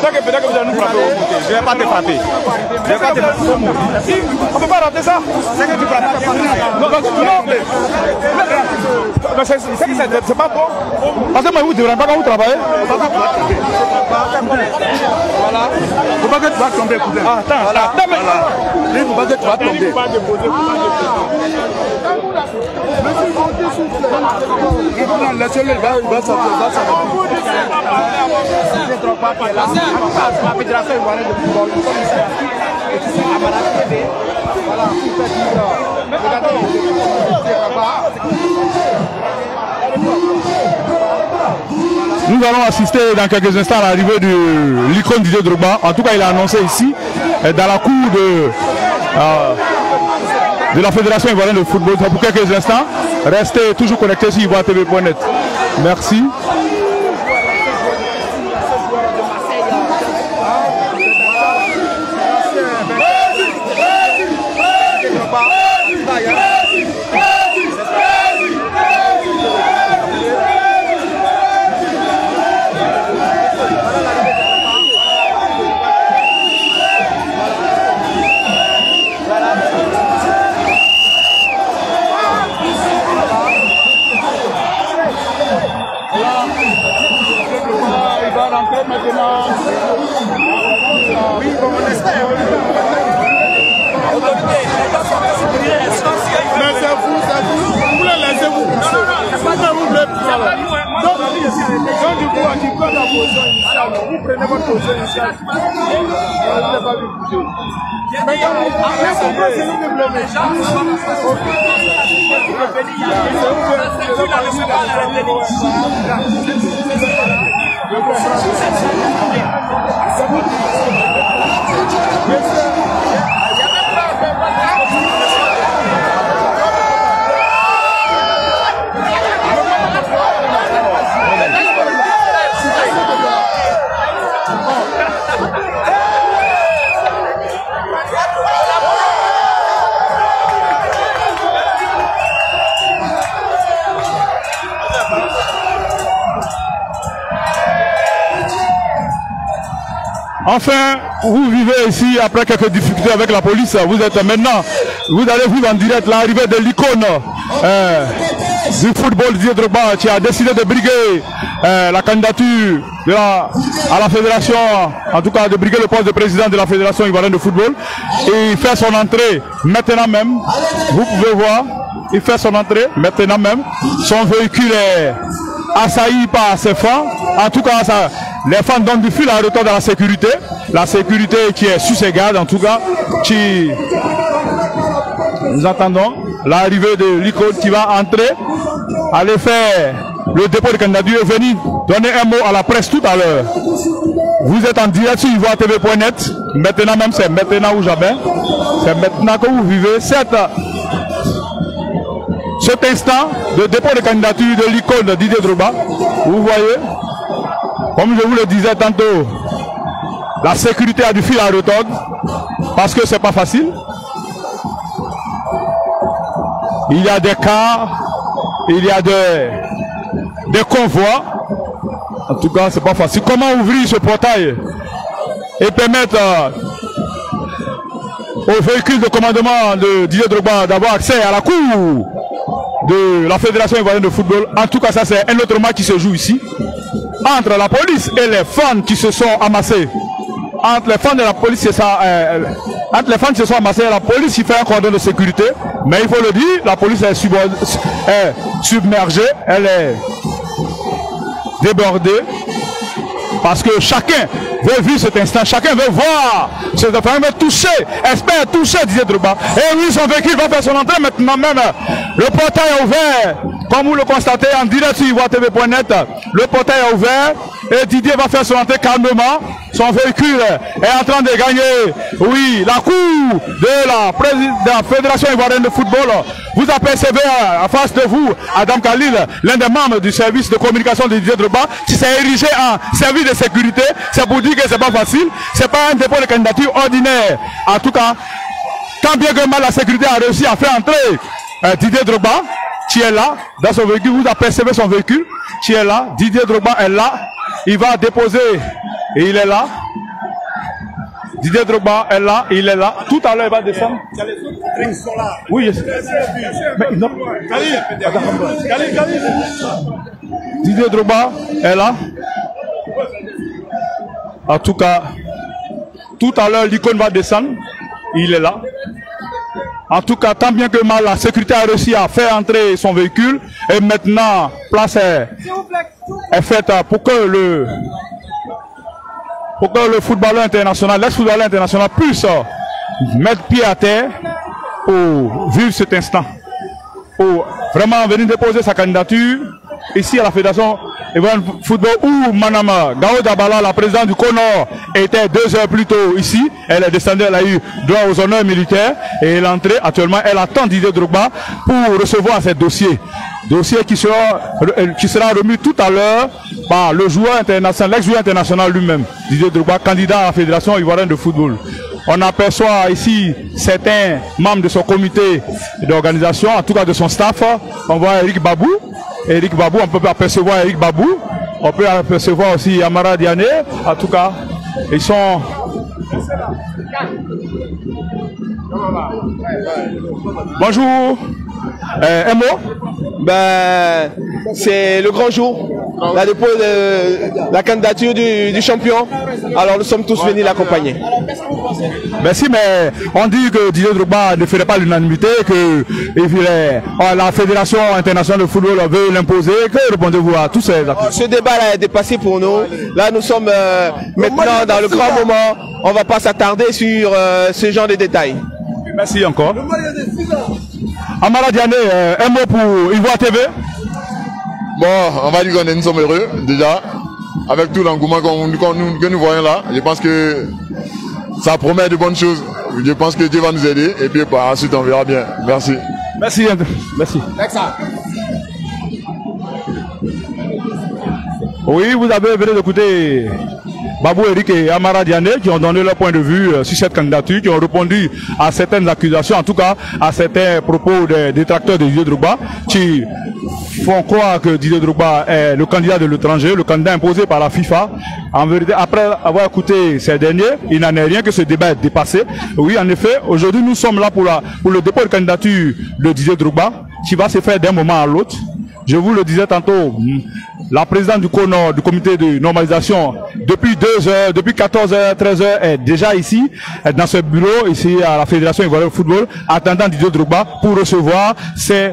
Peut-être que vous allez nous frapper au côté. Je ne vais pas te frapper. Je vais pas te frapper. On ne peut pas rater ça. C'est que tu frappes. Non, c'est pas bon. Parce que moi, vous ne devrez pas quand vous travaillez. Voilà. Il ne faut pas que tu vas tomber. Attends, voilà. Il ne faut pas que tu vas tomber. Laissez-le, il va Nous allons assister dans quelques instants à l'arrivée de l'icône Didier Drogba. En tout cas, il a annoncé ici, dans la cour de la Fédération ivoirienne de football. Pour quelques instants, restez toujours connectés sur ivoiretv.net. Merci. Vous prenez votre position initiale. Enfin, vous vivez ici après quelques difficultés avec la police. Vous êtes maintenant, vous allez vivre en direct l'arrivée de l'icône du football Didier Drogba qui a décidé de briguer la candidature à la fédération, en tout cas de briguer le poste de président de la fédération ivoirienne de football. Et il fait son entrée maintenant même. Vous pouvez voir, il fait son entrée maintenant même. Son véhicule est assailli par ses fans. En tout cas, les fans donnent du fil à retordre à la sécurité. La sécurité qui est sous ses gardes, en tout cas, qui... Nous attendons l'arrivée de l'icône qui va entrer, aller faire le dépôt de candidature et venir donner un mot à la presse tout à l'heure. Vous êtes en direct sur ivoiretv.net. Maintenant même, c'est maintenant ou jamais. C'est maintenant que vous vivez cet instant de dépôt de candidature de l'icône de Didier Drogba. Vous voyez, comme je vous le disais tantôt, la sécurité a du fil à retordre parce que c'est pas facile. Il y a des cars, il y a des convois. En tout cas, c'est pas facile. Comment ouvrir ce portail et permettre aux véhicules de commandement de Didier Drogba d'avoir accès à la cour de la Fédération ivoirienne de football? En tout cas, ça c'est un autre match qui se joue ici entre la police et les fans qui se sont amassés. Entre les fans de la police, c'est ça. Entre les fans qui se sont amassés, la police qui fait un cordon de sécurité. Mais il faut le dire, la police est submergée, elle est débordée. Parce que chacun veut vivre cet instant, chacun veut voir cette femme, veut toucher, espère toucher Didier Drogba. Et oui, son véhicule va faire son entrée maintenant même. Le portail est ouvert, comme vous le constatez en direct sur ivoiretv.net. Le portail est ouvert et Didier va faire son entrée calmement. Son véhicule est en train de gagner, oui, la cour de la Fédération ivoirienne de football. Vous apercevez en face de vous Adam Khalil, l'un des membres du service de communication de Didier Drogba, qui s'est érigé en service de sécurité. C'est pour dire que c'est pas facile, c'est pas un dépôt de candidature ordinaire. En tout cas, quand bien que mal la sécurité a réussi à faire entrer Didier Drogba, qui est là, dans son véhicule, vous apercevez son véhicule, qui est là, Didier Drogba est là, il va déposer Et il est là. Didier Drogba est là, il est là. Tout à l'heure, il va descendre. Oui, mais non. Didier Drogba est là. En tout cas, tout à l'heure, l'icône va descendre. Il est là. En tout cas, tant bien que mal, la sécurité a réussi à faire entrer son véhicule. Et maintenant, place est faite pour que le footballeur international, l'ex-footballeur international puisse mettre pied à terre pour vivre cet instant. Pour vraiment venir déposer sa candidature ici à la Fédération Ivoirienne Football où Madame Gao Dabala, la présidente du CONOR, était 2 heures plus tôt ici. Elle est descendue, elle a eu droit aux honneurs militaires et elle est entrée. Actuellement, elle attend Didier Drogba pour recevoir ses dossiers. Dossier qui sera remis tout à l'heure par le joueur international, l'ex-joueur international lui-même, Didier Drogba, candidat à la Fédération Ivoirienne de Football. On aperçoit ici certains membres de son comité d'organisation, en tout cas de son staff. On voit Eric Babou. On peut apercevoir Eric Babou. On peut apercevoir aussi Amara Diané. En tout cas, ils sont... Bonjour. Mo. C'est le grand jour, la dépôt de la candidature du champion. Alors nous sommes tous venus l'accompagner. Merci, mais on dit que Didier Drogba ne ferait pas l'unanimité, que la Fédération internationale de football veut l'imposer. Que répondez-vous à tous ces actes? Ce débat-là est dépassé pour nous. Là, nous sommes maintenant dans le grand moment. On ne va pas s'attarder sur ce genre de détails. Merci encore. Amara Diané, un mot pour Ivoire TV. Bon, on va dire que nous sommes heureux déjà. Avec tout l'engouement que nous voyons là, je pense que ça promet de bonnes choses. Je pense que Dieu va nous aider et puis ensuite on verra bien. Merci. Merci. Merci. Oui, vous avez venu d'écouter Babou Eric et Amara Diané qui ont donné leur point de vue sur cette candidature, qui ont répondu à certaines accusations, en tout cas à certains propos des détracteurs de Didier Drogba, qui font croire que Didier Drogba est le candidat de l'étranger, le candidat imposé par la FIFA. En vérité, après avoir écouté ces derniers, il n'en est rien que ce débat est dépassé. Oui, en effet, aujourd'hui nous sommes là pour le dépôt de candidature de Didier Drogba, qui va se faire d'un moment à l'autre. Je vous le disais tantôt, la présidente du CONOR, du comité de normalisation, depuis 2 heures, depuis 14h, 13h, est déjà ici, dans ce bureau, ici à la Fédération Ivoirienne de Football, attendant Didier Drogba pour recevoir ses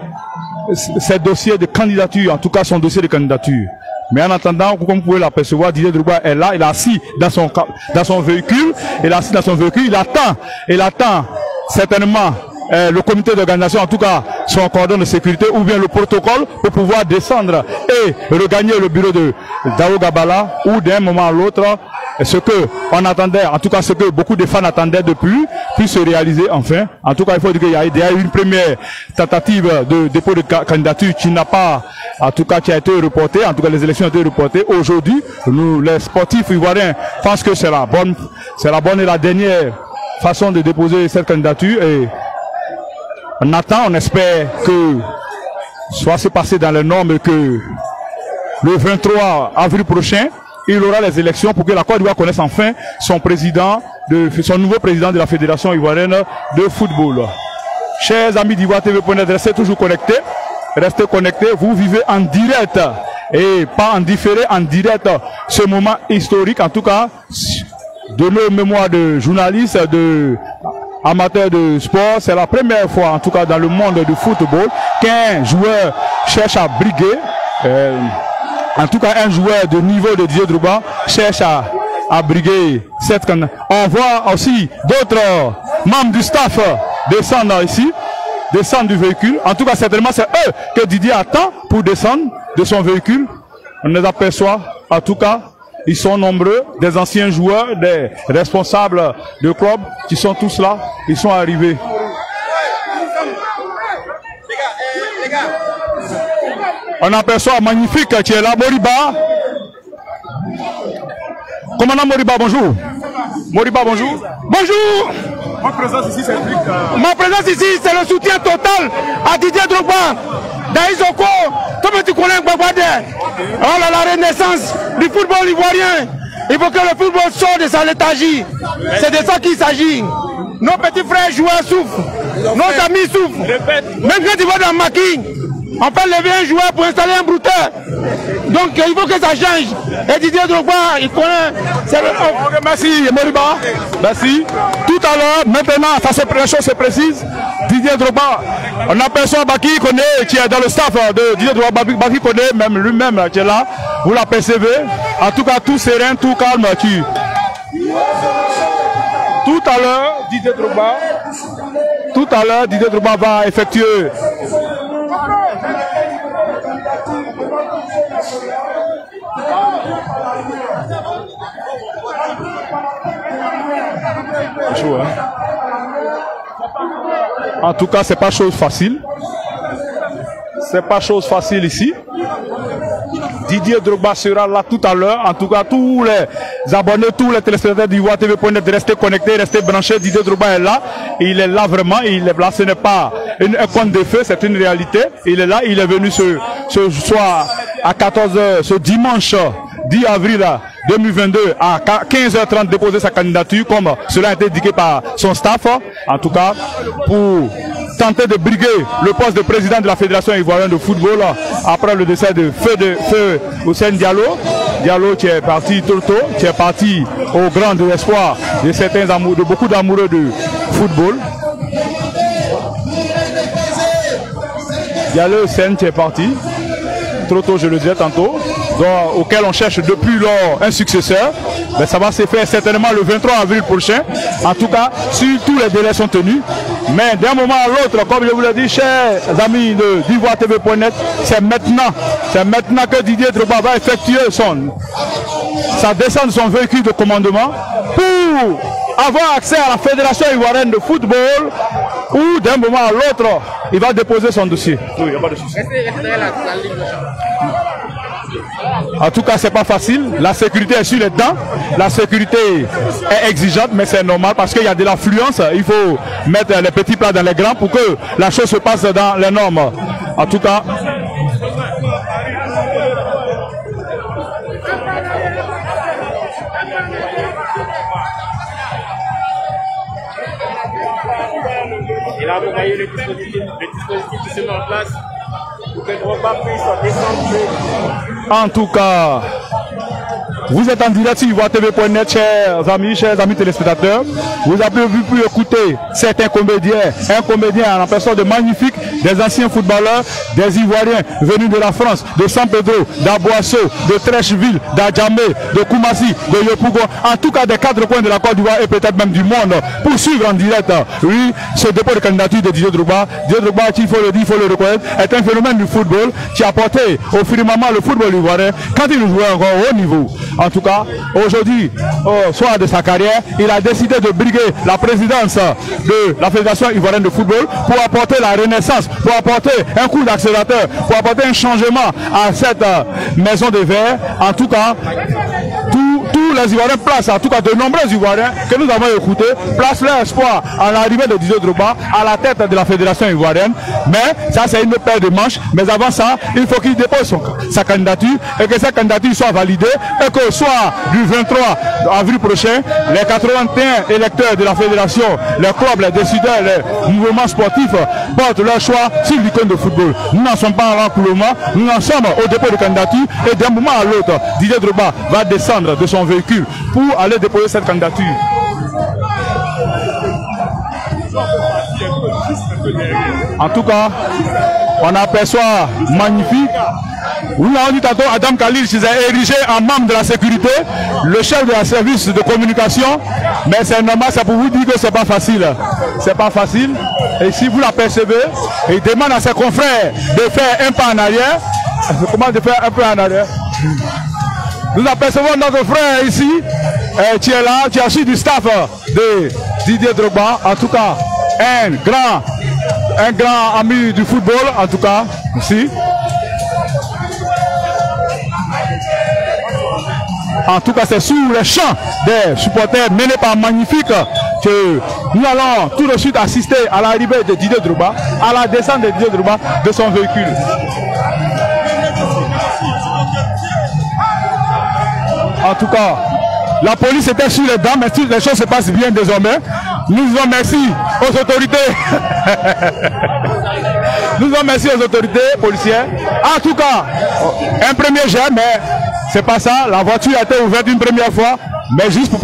dossiers de candidature, en tout cas son dossier de candidature. Mais en attendant, comme vous pouvez l'apercevoir, Didier Drogba est là, il est assis dans son véhicule, il attend certainement le comité d'organisation, en tout cas son cordon de sécurité ou bien le protocole pour pouvoir descendre et regagner le bureau de Gao Dabala où d'un moment à l'autre, ce que on attendait, en tout cas ce que beaucoup de fans attendaient depuis, puisse se réaliser enfin. En tout cas, il faut dire qu'il y a eu une première tentative de dépôt de candidature qui n'a pas, en tout cas qui a été reportée, en tout cas les élections ont été reportées. Aujourd'hui, nous les sportifs ivoiriens pensent que c'est la bonne et la dernière façon de déposer cette candidature et on attend, on espère que soit se passé dans les normes que le 23 avril prochain, il aura les élections pour que la Côte d'Ivoire connaisse enfin son nouveau président de la Fédération Ivoirienne de Football. Chers amis d'Ivoire TV.net, restez toujours connectés. Restez connectés, vous vivez en direct et pas en différé, en direct ce moment historique, en tout cas de nos mémoires de journalistes, amateurs de sport. C'est la première fois, en tout cas dans le monde du football, qu'un joueur cherche à briguer, en tout cas un joueur de niveau de Didier Drogba cherche à briguer cette candidature. On voit aussi d'autres membres du staff descendre ici, descendre du véhicule. En tout cas, certainement, c'est eux que Didier attend pour descendre de son véhicule. On les aperçoit, en tout cas, ils sont nombreux, des anciens joueurs, des responsables de club qui sont tous là, ils sont arrivés. On aperçoit magnifique qui est là, Moriba. Commandant Moriba, bonjour. Moriba, bonjour. Bonjour. Ma présence ici, c'est le soutien total à Didier Drogba. Daïsoko, comme tu connais Gbagwade, oh là, la renaissance du football ivoirien. Il faut que le football sorte de sa léthargie. C'est de ça qu'il s'agit. Nos petits frères joueurs souffrent. Nos amis souffrent. Même quand ils vont dans le maquis, on fait lever un joueur pour installer un brouteur. Donc il faut que ça change. Et Didier Drogba, il connaît. Merci Moriba. Merci. Tout à l'heure, maintenant, la chose se précise. Didier Drogba, on aperçoit Baki connaît, qui est dans le staff de Didier Drogba. Baki connaît, même lui-même qui est là. Vous l'apercevez. En tout cas, tout serein, tout calme. Tout à l'heure, Didier Drogba va effectuer. En tout cas, c'est pas chose facile. C'est pas chose facile ici. Didier Drogba sera là tout à l'heure. En tout cas, tous les abonnés, tous les téléspectateurs d'Ivoire TV.net, de rester connectés, rester branchés. Didier Drogba est là. Il est là vraiment. Il est là. Ce n'est pas un conte de feu, c'est une réalité. Il est là. Il est venu ce soir à 14h, ce dimanche 10 avril 2022 à 15h30 déposer sa candidature comme cela a été indiqué par son staff. En tout cas, pour tenter de briguer le poste de président de la Fédération ivoirienne de football après le décès de Feu Hussein Diallo. Diallo qui est parti trop tôt, qui est parti au grand espoir de certains amoureux, de beaucoup d'amoureux de football. Diallo Hussein qui est parti trop tôt, je le disais tantôt, auquel on cherche depuis lors un successeur. Mais ça va se faire certainement le 23 avril prochain. En tout cas, si tous les délais sont tenus. Mais d'un moment à l'autre, comme je vous l'ai dit, chers amis de d'Ivoire TV.net, c'est maintenant que Didier Drogba va effectuer sa descente de son véhicule de commandement pour avoir accès à la Fédération ivoirienne de football, où d'un moment à l'autre, il va déposer son dossier. Oui, il n'y a pas de souci. En tout cas, c'est pas facile. La sécurité est sur les dents. La sécurité est exigeante, mais c'est normal parce qu'il y a de l'affluence. Il faut mettre les petits plats dans les grands pour que la chose se passe dans les normes. En tout cas, il a envoyé les dispositifs qui sont en place pour que Drogba puisse descendre. En tout cas, vous êtes en direct sur Ivoire TV.net, chers amis téléspectateurs. Vous avez pu écouter certains comédiens, un comédien en personne de magnifiques, des anciens footballeurs, des Ivoiriens venus de la France, de San Pedro, d'Aboasso, de Trècheville, d'Adjamé, de Koumassi, de Yopougon, en tout cas des 4 coins de la Côte d'Ivoire et peut-être même du monde, pour suivre en direct, oui, ce dépôt de candidature de Didier Drogba. Didier Drogba, il faut le dire, il faut le reconnaître, est un phénomène du football qui a porté au firmament le football ivoirien quand il jouait encore au haut niveau. En tout cas, aujourd'hui, au soir de sa carrière, il a décidé de briguer la présidence de la Fédération ivoirienne de football pour apporter la renaissance, pour apporter un coup d'accélérateur, pour apporter un changement à cette maison de verre. En tout cas, tous les Ivoiriens placent, en tout cas de nombreux Ivoiriens que nous avons écoutés, placent leur espoir à l'arrivée de Didier Drogba à la tête de la Fédération ivoirienne. Mais ça, c'est une paire de manches. Mais avant ça, il faut qu'il dépose sa candidature et que sa candidature soit validée et qu'au soir du 23 avril prochain, les 81 électeurs de la Fédération, les clubs, les décideurs, les mouvements sportifs portent leur choix sur l'icône de football. Nous n'en sommes pas en coulement, nous en sommes au dépôt de candidature et d'un moment à l'autre, Didier Drogba va descendre de son véhicule pour aller déposer cette candidature. En tout cas, on aperçoit magnifique. Oui, on dit tantôt Adam Khalil s'est érigé en membre de la sécurité, le chef de la service de communication, mais c'est normal, c'est pour vous dire que c'est pas facile. C'est pas facile. Et si vous l'apercevez, il demande à ses confrères de faire un pas en arrière. Comment de faire un peu en arrière? Nous apercevons notre frère ici, qui est là, qui a su du staff de Didier Drogba. En tout cas, un grand ami du football, en tout cas, ici. En tout cas, c'est sous les chants des supporters menés par Magnifique que nous allons tout de suite assister à l'arrivée de Didier Drogba, à la descente de Didier Drogba de son véhicule. En tout cas, La police était sur les dents, mais toutes les choses se passent bien désormais. Nous disons merci aux autorités. Nous disons merci aux autorités policières. En tout cas, un premier jet, mais c'est pas ça. La voiture a été ouverte une première fois, mais juste pour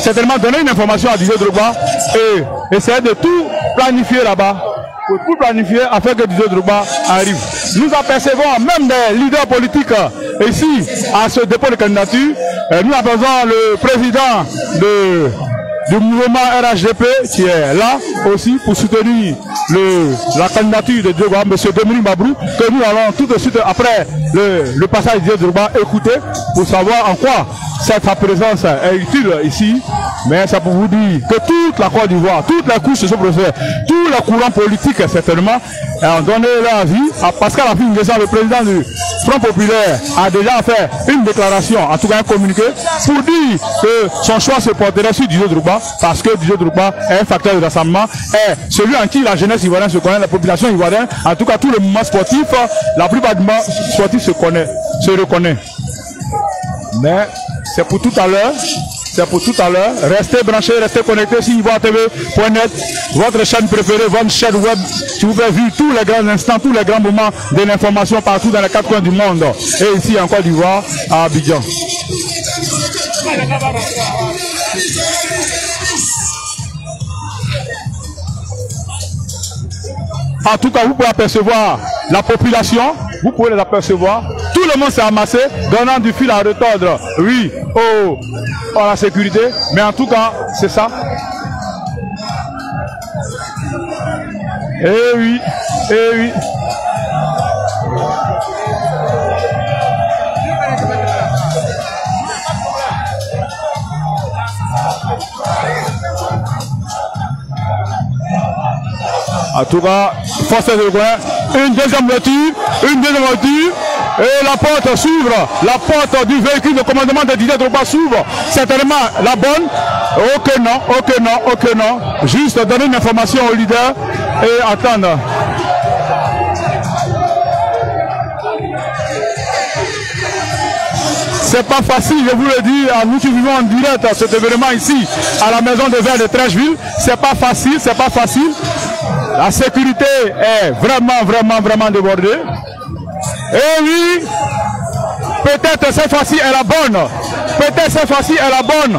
certainement donner une information à Didier Drogba et essayer de tout planifier là-bas. Pour tout planifier afin que Didier Drogba arrive. Nous apercevons même des leaders politiques ici à ce dépôt de candidature. Nous apercevons le président du mouvement RHDP qui est là aussi pour soutenir la candidature de Drogba, M. Dominique Mabrou, que nous allons tout de suite après le passage de Didier Drogba écouter pour savoir en quoi sa présence est utile ici. Mais c'est pour vous dire que toute la Côte d'Ivoire, toutes les couches de ce procès, tous les courants politiques certainement, ont donné leur avis à Pascal Affi N'Guessan, le président du Front Populaire, a déjà fait une déclaration, en tout cas un communiqué, pour dire que son choix se porterait sur Didier Drogba, parce que Didier Drogba est un facteur de rassemblement, est celui en qui la jeunesse ivoirienne se connaît, la population ivoirienne, en tout cas tout le mouvement sportif, la plupart du mouvement sportif se reconnaît. Mais c'est pour tout à l'heure. C'est pour tout à l'heure. Restez branchés, restez connectés sur ivoiretv.net, votre chaîne préférée, votre chaîne web. Si vous pouvez vivre tous les grands instants, tous les grands moments de l'information partout dans les 4 coins du monde. Et ici en Côte d'Ivoire, à Abidjan. En tout cas, vous pouvez apercevoir la population, vous pouvez les apercevoir. Tout le monde s'est amassé, donnant du fil à retordre, oui, à la sécurité. Mais en tout cas, c'est ça. Eh oui, eh oui. En tout cas, force de coin, une deuxième voiture, et la porte s'ouvre, la porte du véhicule de commandement de Didier Drogba s'ouvre, certainement la bonne, ok non, juste donner une information au leader et attendre. C'est pas facile, je vous le dis, à nous qui vivons en direct à cet événement ici, à la maison de verre de Trècheville, c'est pas facile. La sécurité est vraiment débordée. Et oui, peut-être cette fois-ci est la bonne. Peut-être cette fois-ci est la bonne.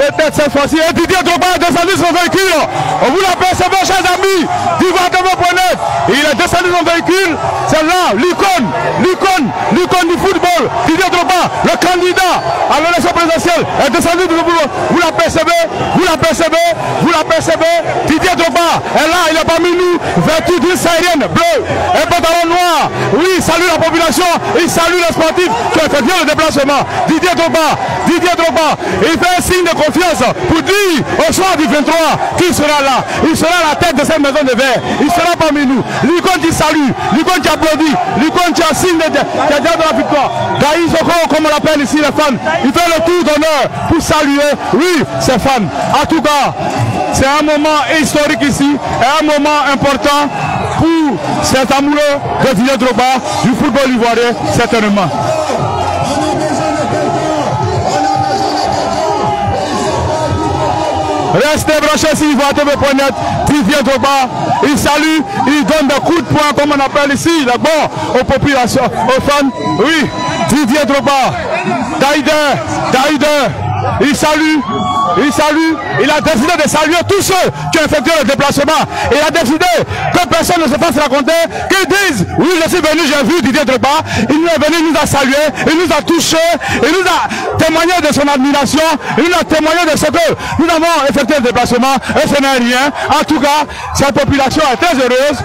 Et Didier Drogba est descendu son véhicule. Vous l'apercevez, chers amis, d'ivoiretv.net. Il est descendu son véhicule. C'est là, l'icône du football. Didier Drogba, le candidat à l'élection présidentielle, est descendu du football. Vous l'apercevez. Didier Drogba est là, il est parmi nous, vêtu d'une saïrienne bleue, un pantalon noir. Oui, il salue la population, il salue les sportifs qui ont effectué le déplacement. Didier Drogba, il fait un signe de confiance pour dire au soir du 23 qu'il sera là. Il sera à la tête de cette maison de verre. Il sera parmi nous. L'icône qui salue, l'icône qui applaudit, l'icône qui a signe de la victoire. Gaï Soko, comme on l'appelle ici les fans, il fait le tour d'honneur pour saluer, oui, ses fans. En tout cas, c'est un moment historique ici, et un moment important pour cet amoureux de Didier Drogba, du football ivoirien, certainement. Restez branchés sur ivoiretv.net, Didier Drogba, il salue, il donne des coups de poing, comme on appelle ici, d'abord aux populations, aux fans. Oui, Didier Drogba, Daïder, il salue, il a décidé de saluer tous ceux qui ont effectué le déplacement. Il a décidé que personne ne se fasse raconter, qu'ils disent, oui, je suis venu, j'ai vu Didier Drogba, il est venu, il nous a salué, il nous a touché, il nous a témoigné de son admiration, il nous a témoigné de ce que nous avons effectué le déplacement, et ce n'est rien. En tout cas, cette population est très heureuse,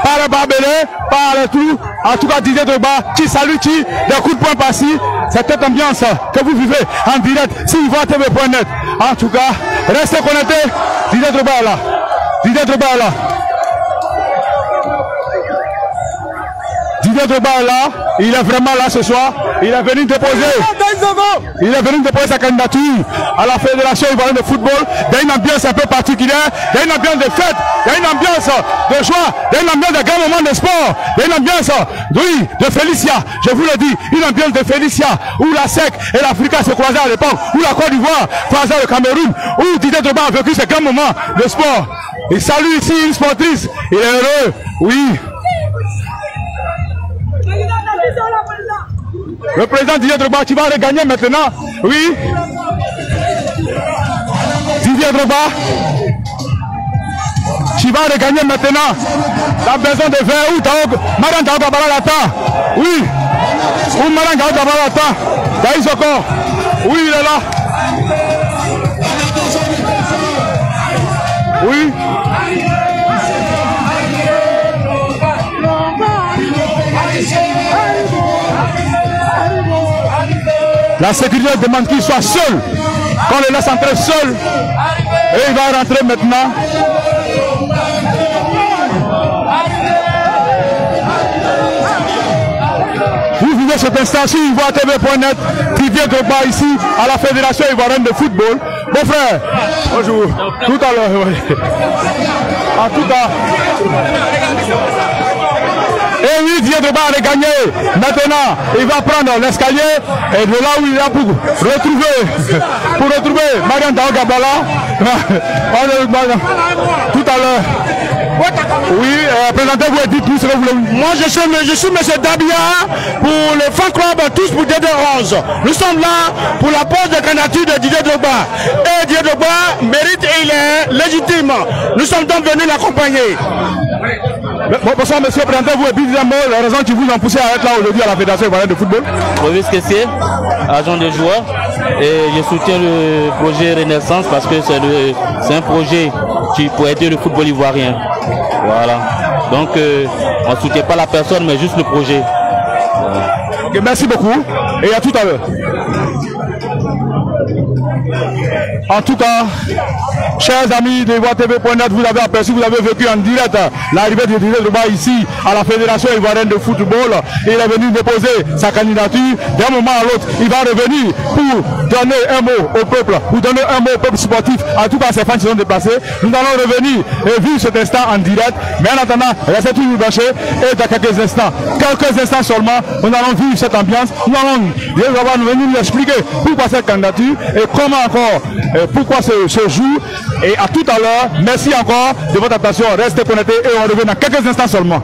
par le barbelé, par le tout. En tout cas, Didier Drogba, qui salue, qui, des coups de poing par-ci. C'est cette ambiance que vous vivez en direct sur ivoiretv.net. En tout cas, restez connectés. Didier Drogba est là. Didier Drogba est là. il est vraiment là ce soir. Il est venu déposer sa candidature à la Fédération ivoirienne de football. Il y a une ambiance un peu particulière, il y a une ambiance de fête, il y a une ambiance de joie, il y a une ambiance de grand moment de sport, il y a une ambiance, oui, de Félicia. Je vous le dis, une ambiance de Félicia où la SEC et l'Afrique se croisaient à l'époque, où la Côte d'Ivoire croisait le Cameroun, où Didier Drogba a vécu ce grand moment de sport. Il salue ici une sportrice, il est heureux, oui. Le président Didier Drogba, tu vas regagner maintenant. Oui. Didier Drogba, tu vas regagner maintenant. La maison de verre où Madame Daoud Abala l'attend. Oui. Où Madame Daoud Abala l'attend. Daïs encore. Oui, il est là. Oui. La sécurité demande qu'il soit seul. Qu'on le laisse entrer seul. Et il va rentrer maintenant. Vous vivez cet instant sur ivoire-tv.net. Didier Drogba ici à la Fédération ivoirienne de football. Mon frère, bonjour. Tout à l'heure, oui. En tout cas. Et oui, Didier Drogba a gagné. Maintenant, il va prendre l'escalier et de là où il est pour retrouver Mariam Daoud Abala. Tout à l'heure. Oui, présentez-vous et dites-nous ce que vous voulez. Moi, je suis M. Dabia pour le fan club Tous pour Didier Rose. Nous sommes là pour la pose de candidature de Didier Drogba. Et Didier Drogba mérite et il est légitime. Nous sommes donc venus l'accompagner. Bonsoir monsieur, présentez-vous et dites un mot, la raison qui vous a poussé à être là aujourd'hui à la Fédération ivoirienne de football. Maurice Kessier, agent de joueurs, et je soutiens le projet Renaissance parce que c'est un projet qui pourrait aider le football ivoirien. Voilà. Donc on ne soutient pas la personne mais juste le projet. Okay, merci beaucoup et à tout à l'heure. En tout cas, chers amis de ivoire-tv.net, vous avez aperçu, vous avez vécu en direct l'arrivée de Didier Drogba ici à la Fédération ivoirienne de football. Il est venu déposer sa candidature. D'un moment à l'autre, il va revenir pour donner un mot au peuple, pour donner un mot au peuple sportif. En tout cas, ces fans qui sont déplacés. Nous allons revenir et vivre cet instant en direct. Mais en attendant, restez toujours branchés et dans quelques instants seulement, nous allons vivre cette ambiance. Nous allons venir nous expliquer pourquoi cette candidature et comment encore, pourquoi ce jour. Et à tout à l'heure, merci encore de votre attention. Restez connectés et on revient dans quelques instants seulement.